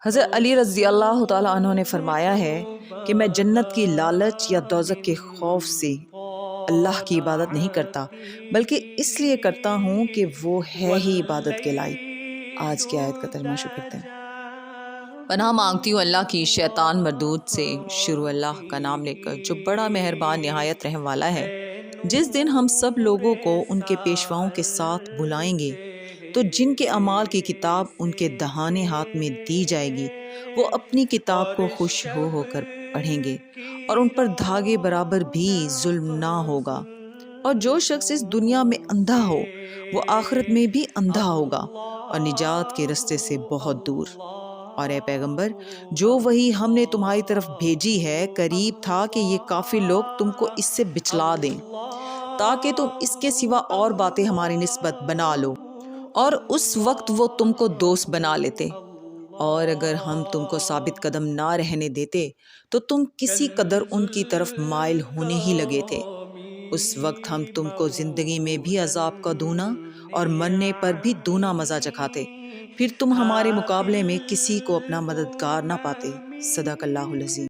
حضرت علی رضی اللہ تعالیٰ عنہ نے فرمایا ہے کہ میں جنت کی لالچ یا دوزخ کے خوف سے اللہ کی عبادت نہیں کرتا، بلکہ اس لیے کرتا ہوں کہ وہ ہے ہی عبادت کے لائق۔ آج کی آیت کا ترجمہ شروع کرتے ہیں۔ پناہ مانگتی ہوں اللہ کی شیطان مردود سے۔ شروع اللہ کا نام لے کر جو بڑا مہربان نہایت رحم والا ہے۔ جس دن ہم سب لوگوں کو ان کے پیشواؤں کے ساتھ بلائیں گے تو جن کے اعمال کی کتاب ان کے دہانے ہاتھ میں دی جائے گی، وہ اپنی کتاب کو خوش ہو کر پڑھیں گے اور ان پر دھاگے برابر بھی ظلم نہ ہوگا۔ اور جو شخص اس دنیا میں اندھا ہو وہ آخرت میں بھی اندھا ہوگا اور نجات کے رستے سے بہت دور۔ اور اے پیغمبر، جو وحی ہم نے تمہاری طرف بھیجی ہے قریب تھا کہ یہ کافر لوگ تم کو اس سے بچلا دیں تاکہ تم اس کے سوا اور باتیں ہماری نسبت بنا لو، اور اس وقت وہ تم کو دوست بنا لیتے۔ اور اگر ہم تم کو ثابت قدم نہ رہنے دیتے تو تم کسی قدر ان کی طرف مائل ہونے ہی لگے تھے۔ اس وقت ہم تم کو زندگی میں بھی عذاب کا دونا اور مرنے پر بھی دونا مزہ چکھاتے، پھر تم ہمارے مقابلے میں کسی کو اپنا مددگار نہ پاتے۔ صدق اللہ العظیم۔